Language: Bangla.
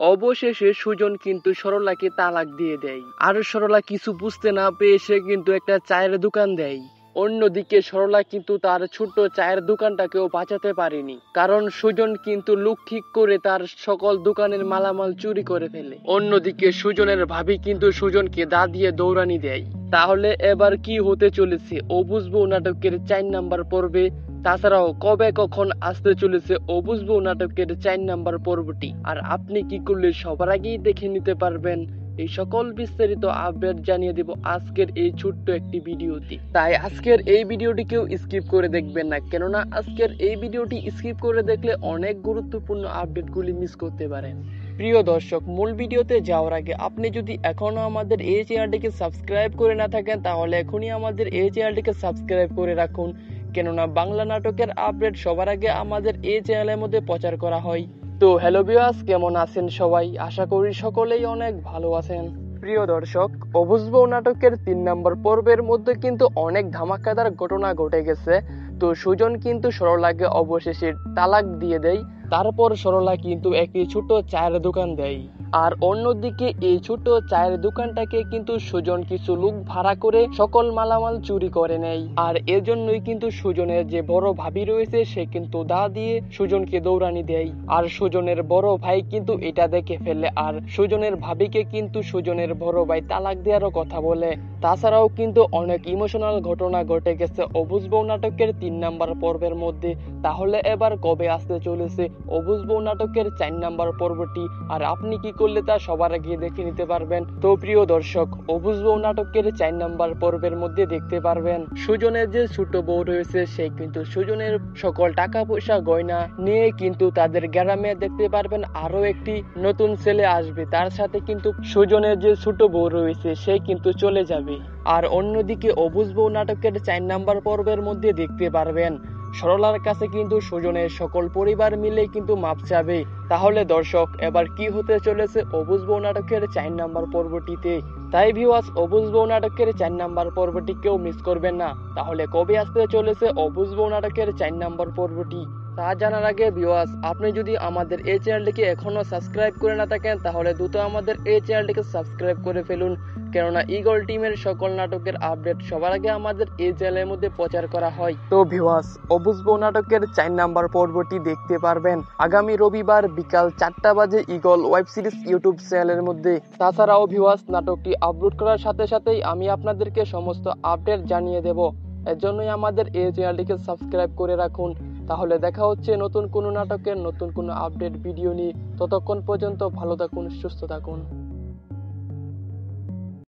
অবশেষে সুজন কিন্তু সরলাকে তালাক দিয়ে দেয়। আর সরলা কিছু বুঝতে না পেয়ে সে কিন্তু একটা চায়ের দোকান দেয়। অন্যদিকে সরলা কিন্তু তার ছোট্ট চায়ের দোকানটাকেও বাঁচাতে পারেনি, কারণ সুজন কিন্তু লুক ঠিক করে তার সকল দোকানের মালামাল চুরি করে ফেলে। অন্যদিকে সুজনের ভাবি কিন্তু সুজনকে দা দিয়ে দৌড়ানি দেয়। তাহলে এবার কি হতে চলেছে অবুঝ বউ নাটকের 4 নাম্বার পর্বে? তাছাড়াও কবে কখন আসতে চলেছে অবুঝ বউ নাটকের 4 নাম্বার পর্বটি, আর আপনি কি করলে সবার আগেই দেখে নিতে পারবেন, এই সকল বিস্তারিত আপডেট জানিয়ে দেব আজকের এই ছোট্ট একটি ভিডিওতে। তাই আজকের এই ভিডিওটি কেউ স্কিপ করে দেখবেন না, কেননা আজকের এই ভিডিওটি স্কিপ করে দেখলে অনেক গুরুত্বপূর্ণ আপডেটগুলি মিস করতে পারেন। প্রিয় দর্শক, মূল ভিডিওতে যাওয়ার আগে আপনি যদি এখনো আমাদের এই চ্যানেলটিকে সাবস্ক্রাইব করে না থাকেন তাহলে এখনই আমাদের এই চ্যানেলটিকে সাবস্ক্রাইব করে রাখুন, কেননা বাংলা নাটকের আপডেট সবার আগে আমাদের এই চ্যানেলের মধ্যে প্রচার করা হয়। তো হ্যালো ভিউয়ার্স, কেমন আছেন সবাই? আশা করি সকলেই অনেক ভালো আছেন। প্রিয় দর্শক, অবুঝ বউ নাটকের 3 নম্বর পর্বের মধ্যে কিন্তু অনেক ধামাকাদার ঘটনা ঘটে গেছে। তো সুজন কিন্তু সরলাকে অবশেষে তালাক দিয়ে দেয়। তারপর সরলা কিন্তু একটি ছোট চায়ের দোকান দেয়। আর অন্যদিকে এই ছোট চায়ের দোকানটাকে কিন্তু সুজন কিছু লোক ভাড়া করে সকল মালামাল চুরি করে নেয়। আর এজন্যই কিন্তু সুজনের যে বড় ভাবি রয়েছে সে কিন্তু দা দিয়ে সুজনকে দৌড়ানি দেয়। আর সুজনের বড় ভাই কিন্তু এটা দেখে ফেলে, আর সুজনের ভাবিকে কিন্তু সুজনের বড় ভাই তালাক দেওয়ারও কথা বলে। তাছাড়াও কিন্তু অনেক ইমোশনাল ঘটনা ঘটে গেছে অবুঝ বউ নাটকের 3 নাম্বার পর্বের মধ্যে। তাহলে এবার কবে আসতে চলেছে অবুঝ বউ নাটকের 4 নাম্বার পর্বটি, আর আপনি কি করলে তা সবার আগে দেখে নিতে পারবেন। তো প্রিয় দর্শক, অবুঝ বউ নাটকের 4 নাম্বার পর্বের মধ্যে দেখতে পারবেন সুজনের যে ছোট বউ রয়েছে সে কিন্তু সুজনের সকল টাকা পয়সা গয়না নিয়ে কিন্তু তাদের গ্রামে দেখতে পারবেন আরো একটি নতুন ছেলে আসবে, তার সাথে কিন্তু সুজনের যে ছোট বউ রয়েছে সে কিন্তু চলে যাবে। আর অন্যদিকে অবুঝ বউ নাটকের 4 নাম্বার পর্বের মধ্যে দেখতে পারবেন সরলার কাছে কিন্তু সুজনের সকল পরিবার মিলে কিন্তু মাপ চাবে। তাহলে দর্শক, এবার কি হতে চলেছে অবুঝ বউ নাটকের 4 নাম্বার পর্বটিতে? তাই ভিউয়ার্স, অবুঝ বউ নাটকের 4 নাম্বার পর্বটি কেউ মিস করবেন না। তাহলে কবে আসতে চলেছে অবুঝ বউ নাটকের 4 নাম্বার পর্বটি তা জানার আগে ভিউয়ার্স, আপনি যদি আমাদের এই চ্যানেলটিকে এখনো সাবস্ক্রাইব করে না থাকেন তাহলে দ্রুত আমাদের এই চ্যানেলটিকে সাবস্ক্রাইব করে ফেলুন, কেননা ঈগল টিমের সকল নাটকের আপডেট সবার আগে আমাদের এই চ্যানেলের মধ্যে প্রচার করা হয়। তো ভিউয়ার্স, অবুঝ বউ নাটকের 4 নাম্বার পর্বটি দেখতে পারবেন আগামী রবিবার বিকাল 4টা বাজে ঈগল ওয়েব সিরিজ ইউটিউব চ্যানেলের মধ্যে। তাছাড়াও ভিউয়ার্স, নাটকটি আপলোড করার সাথে সাথেই আমি আপনাদেরকে সমস্ত আপডেট জানিয়ে দেব, এর জন্যই আমাদের এই চ্যানেলটিকে সাবস্ক্রাইব করে রাখুন। তাহলে দেখা হচ্ছে নতুন কোনো নাটকের নতুন কোনো আপডেট ভিডিও নিয়ে। ততক্ষণ পর্যন্ত ভালো থাকুন, সুস্থ থাকুন।